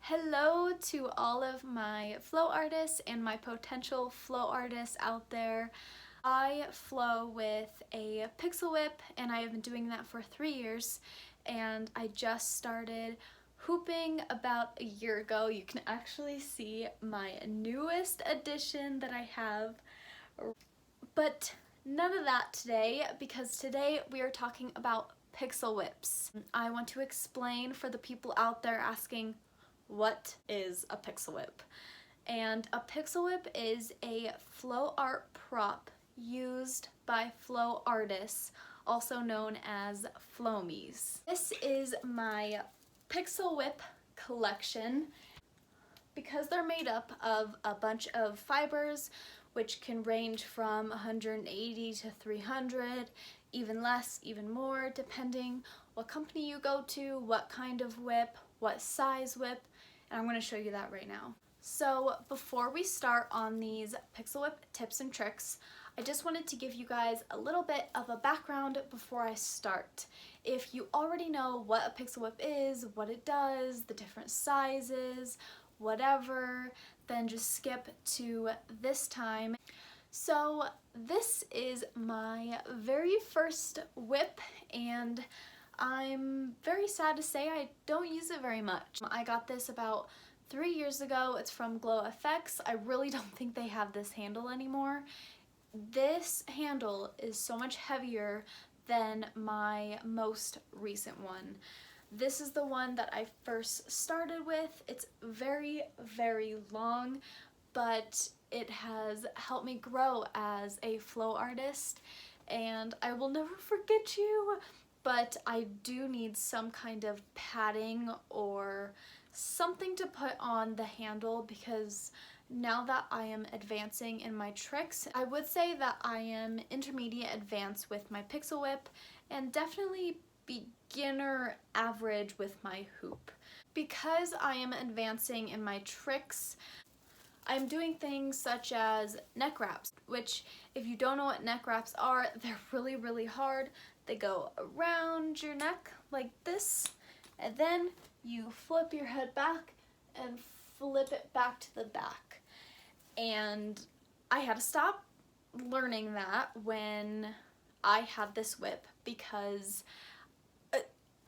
Hello to all of my flow artists and my potential flow artists out there. I flow with a pixel whip and I have been doing that for 3 years, and I just started hooping about a year ago. You can actually see my newest addition that I have, but none of that today, because today we are talking about pixel whips. I want to explain for the people out there asking, what is a pixel whip? And a pixel whip is a flow art prop used by flow artists, also known as flomies. This is my pixel whip collection. Because they're made up of a bunch of fibers, which can range from 180 to 300, even less, even more, depending what company you go to, what kind of whip, what size whip, and I'm going to show you that right now. So before we start on these pixel whip tips and tricks, I just wanted to give you guys a little bit of a background before I start. If you already know what a pixel whip is, what it does, the different sizes, whatever, then just skip to this time. So this is my very first whip, and I'm very sad to say I don't use it very much. I got this about 3 years ago. It's from Glow FX. I really don't think they have this handle anymore. This handle is so much heavier than my most recent one. This is the one that I first started with. It's very, very long, but it has helped me grow as a flow artist, and I will never forget you, but I do need some kind of padding or something to put on the handle, because now that I am advancing in my tricks, I would say that I am intermediate advanced with my pixel whip and definitely beginner average with my hoop. Because I am advancing in my tricks, I'm doing things such as neck wraps, which, if you don't know what neck wraps are, they're really, really hard. They go around your neck like this, and then you flip your head back and flip it back to the back. And I had to stop learning that when I had this whip, because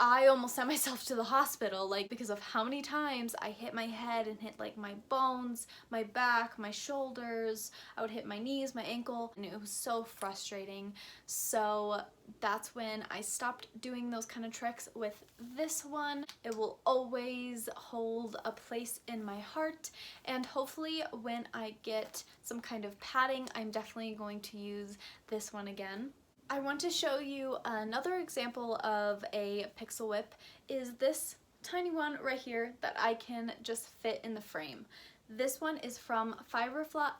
I almost sent myself to the hospital, because of how many times I hit my head and hit my bones, my back, my shoulders. I would hit my knees, my ankle, and it was so frustrating. So that's when I stopped doing those kind of tricks with this one. It will always hold a place in my heart, and hopefully when I get some kind of padding, I'm definitely going to use this one again. I want to show you another example of a pixel whip. Is this tiny one right here that I can just fit in the frame. This one is from Fiber Flies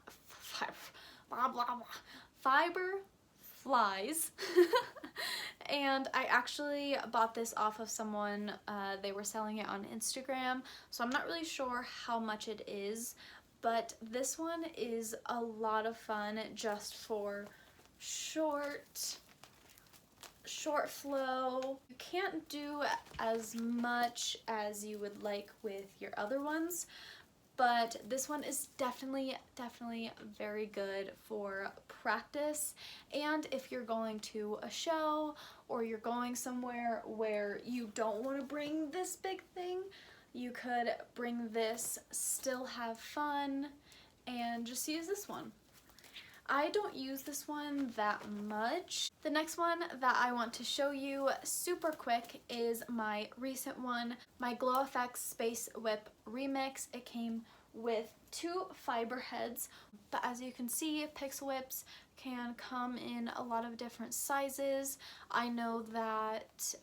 and I actually bought this off of someone. They were selling it on Instagram, so I'm not really sure how much it is, but this one is a lot of fun just for short flow. You can't do as much as you would like with your other ones, but this one is definitely very good for practice. And if you're going to a show or you're going somewhere where you don't want to bring this big thing, you could bring this, still have fun, and just use this one. I don't use this one that much. The next one that I want to show you super quick is my recent one, my Glow FX Space Whip Remix. It came with 2 fiber heads, but as you can see, pixel whips can come in a lot of different sizes. I know that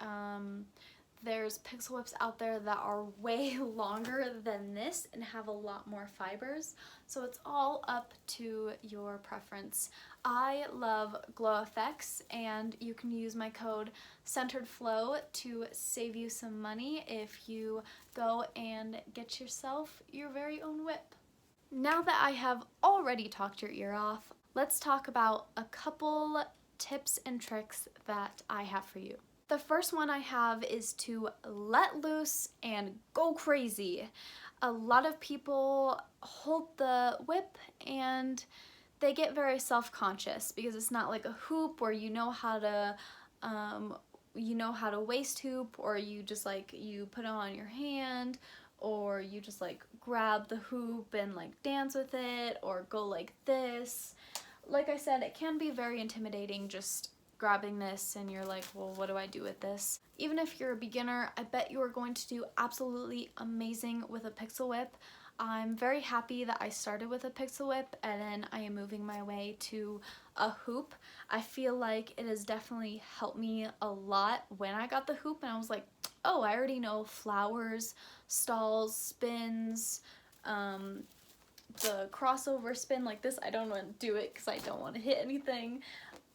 there's pixel whips out there that are way longer than this and have a lot more fibers, so it's all up to your preference. I love Glow FX, and you can use my code CenteredFlow to save you some money if you go and get yourself your very own whip. Now that I have already talked your ear off, let's talk about a couple tips and tricks that I have for you. The first one I have is to let loose and go crazy. A lot of people hold the whip and they get very self-conscious because it's not like a hoop where you know how to waist hoop, or you just like you put it on your hand, or you just like grab the hoop and like dance with it or go like this. Like I said, it can be very intimidating just grabbing this and you're like, well, what do I do with this? Even if you're a beginner, I bet you are going to do absolutely amazing with a pixel whip. I'm very happy that I started with a pixel whip and then I am moving my way to a hoop. I feel like it has definitely helped me a lot when I got the hoop and I was like, oh, I already know flowers, stalls, spins, the crossover spin like this. I don't want to do it because I don't want to hit anything.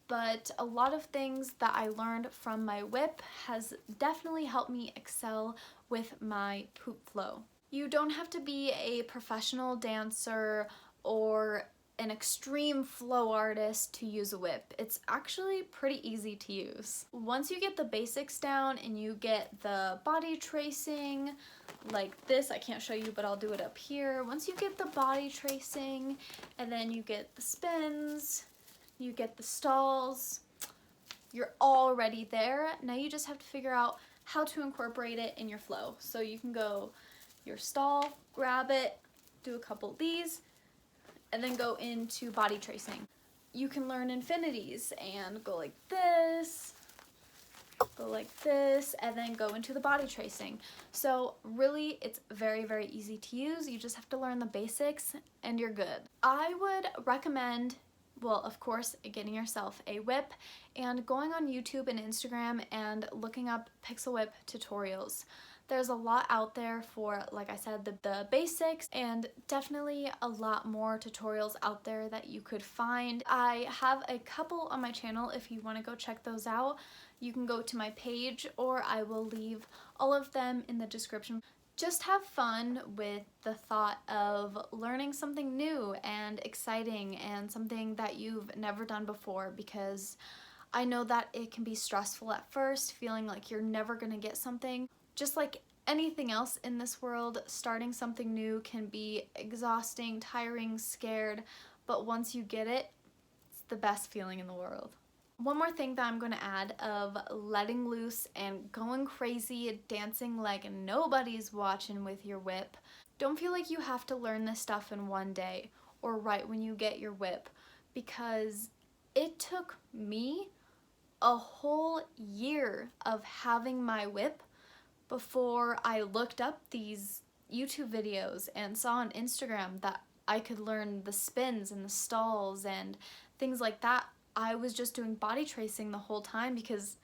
But a lot of things that I learned from my whip has definitely helped me excel with my hoop flow. You don't have to be a professional dancer or an extreme flow artist to use a whip. It's actually pretty easy to use. Once you get the basics down and you get the body tracing like this, I can't show you but I'll do it up here. Once you get the body tracing and then you get the spins, you get the stalls, you're already there. Now you just have to figure out how to incorporate it in your flow. So you can go your stall, grab it, do a couple of these, and then go into body tracing. You can learn infinities and go like this, go like this, and then go into the body tracing. So really, it's very, very easy to use. You just have to learn the basics and you're good. I would recommend, well, of course, getting yourself a whip and going on YouTube and Instagram and looking up pixel whip tutorials. There's a lot out there for, like I said, the basics, and definitely a lot more tutorials out there that you could find. I have a couple on my channel if you want to go check those out. You can go to my page or I will leave all of them in the description. Just have fun with the thought of learning something new and exciting and something that you've never done before, because I know that it can be stressful at first, feeling like you're never gonna get something. Just like anything else in this world, starting something new can be exhausting, tiring, scared, but once you get it, it's the best feeling in the world. One more thing that I'm going to add of letting loose and going crazy, dancing like nobody's watching with your whip. Don't feel like you have to learn this stuff in one day or right when you get your whip, because it took me a whole year of having my whip before I looked up these YouTube videos and saw on Instagram that I could learn the spins and the stalls and things like that. I was just doing body tracing the whole time because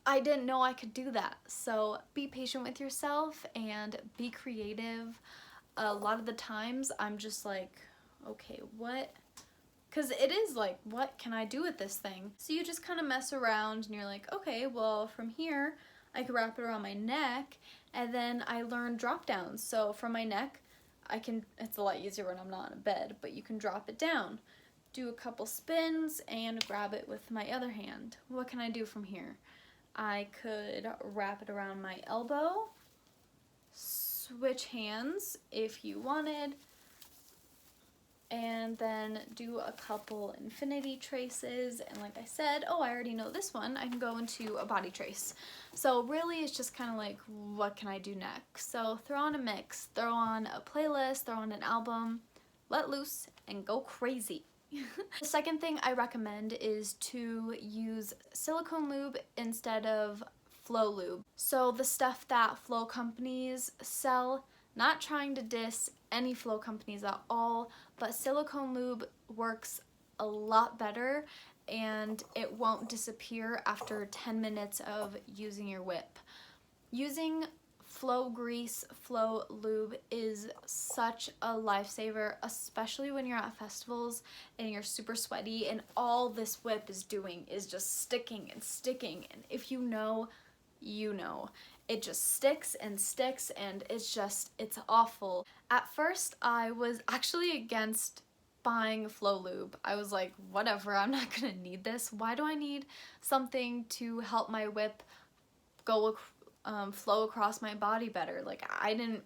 I didn't know I could do that. So be patient with yourself and be creative. A lot of the times I'm just like, okay, what? Because it is like, what can I do with this thing? So you just kind of mess around and you're like, okay, well, from here I could wrap it around my neck, and then I learned drop downs. So from my neck, it's a lot easier when I'm not in a bed, but you can drop it down, do a couple spins, and grab it with my other hand. What can I do from here? I could wrap it around my elbow, switch hands if you wanted, and then do a couple infinity traces. And like I said, oh, I already know this one, I can go into a body trace. So really it's just kind of like, what can I do next? So throw on a mix, throw on a playlist, throw on an album, let loose and go crazy. The second thing I recommend is to use silicone lube instead of flow lube. So the stuff that flow companies sell, not trying to diss any flow companies at all, but silicone lube works a lot better and it won't disappear after 10 minutes of using your whip. Using flow grease, flow lube is such a lifesaver, especially when you're at festivals and you're super sweaty and all this whip is doing is just sticking and sticking, and if you know, you know. It just sticks and sticks and it's awful. At first I was actually against buying flow lube. I was like, whatever, I'm not gonna need this. Why do I need something to help my whip go flow across my body better. Like I didn't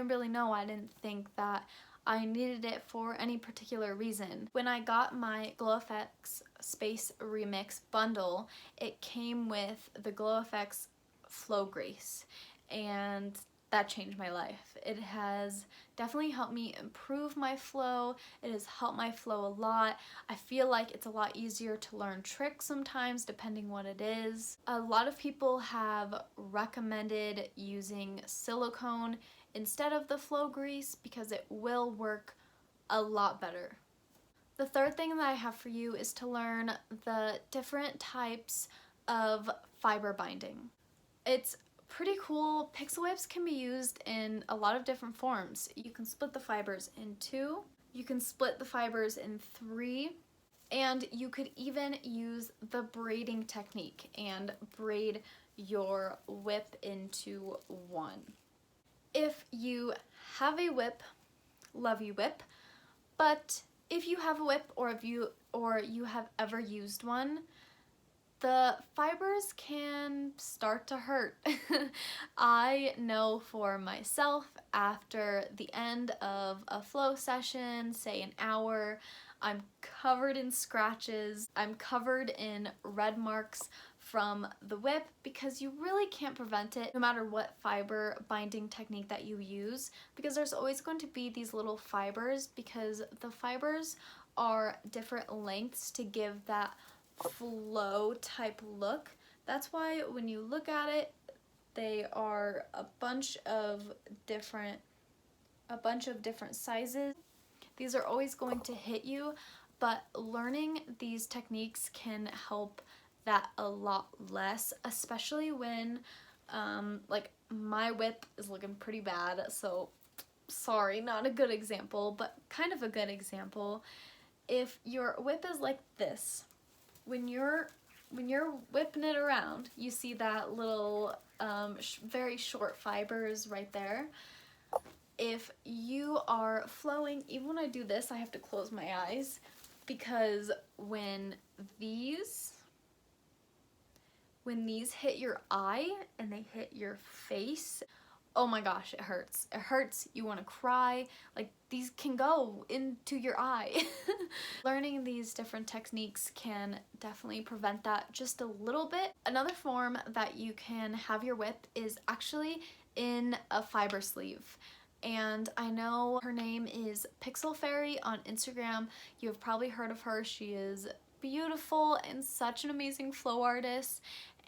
really know. I didn't think that I needed it for any particular reason. When I got my Glow FX Space Remix bundle, it came with the Glow FX Flow Grace, and that changed my life. It has definitely helped me improve my flow. It has helped my flow a lot. I feel like it's a lot easier to learn tricks sometimes depending what it is. A lot of people have recommended using silicone instead of the flow grease because it will work a lot better. The third thing that I have for you is to learn the different types of fiber binding. It's pretty cool. Pixel whips can be used in a lot of different forms. You can split the fibers in 2, you can split the fibers in 3, and you could even use the braiding technique and braid your whip into 1. If you have a whip, love you whip, but if you have a whip or you have ever used one, the fibers can start to hurt. I know for myself, after the end of a flow session, say an hour, I'm covered in scratches, I'm covered in red marks from the whip because you really can't prevent it no matter what fiber binding technique that you use, because there's always going to be these little fibers because the fibers are different lengths to give that flow type look. That's why when you look at it, they are a bunch of different sizes. These are always going to hit you, but learning these techniques can help that a lot less, especially when like my whip is looking pretty bad, so sorry, not a good example, but kind of a good example. If your whip is like this, when you're whipping it around, you see that little very short fibers right there. If you are flowing, even when I do this, I have to close my eyes because when these hit your eye and they hit your face, oh my gosh, it hurts. It hurts, you want to cry, like these can go into your eye. Learning these different techniques can definitely prevent that just a little bit. Another form that you can have your whip is actually in a fiber sleeve. And I know her name is Pixel Fairy on Instagram. You have probably heard of her. She is beautiful and such an amazing flow artist,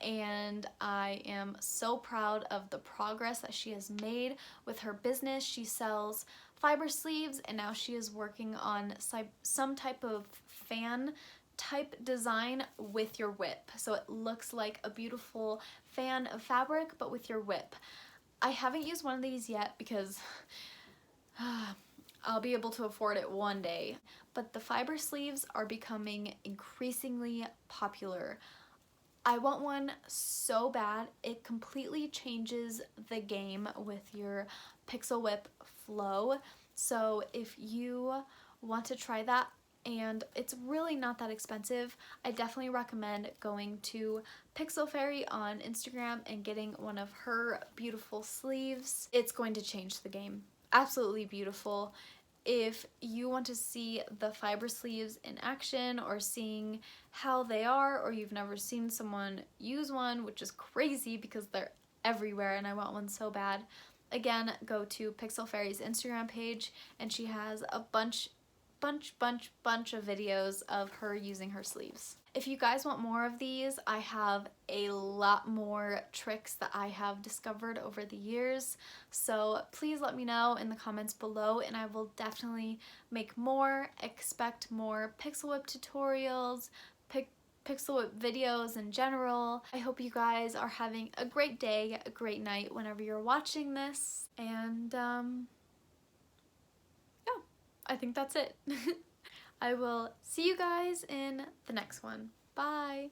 and I am so proud of the progress that she has made with her business. She sells fiber sleeves and now she is working on some type of fan type design with your whip, so it looks like a beautiful fan of fabric but with your whip. I haven't used one of these yet because I'll be able to afford it one day, but the fiber sleeves are becoming increasingly popular. I want one so bad. It completely changes the game with your Pixel Whip flow. So if you want to try that, and it's really not that expensive, I definitely recommend going to Pixel Fairy on Instagram and getting one of her beautiful sleeves. It's going to change the game. Absolutely beautiful. If you want to see the fiber sleeves in action or seeing how they are, or you've never seen someone use one, which is crazy because they're everywhere and I want one so bad, again, go to Pixel Fairy's Instagram page and she has a bunch of videos of her using her sleeves. If you guys want more of these, I have a lot more tricks that I have discovered over the years, so please let me know in the comments below and I will definitely make more. Expect more Pixel Whip tutorials, Pixel Whip videos in general. I hope you guys are having a great day, a great night whenever you're watching this, and yeah, I think that's it. I will see you guys in the next one. Bye!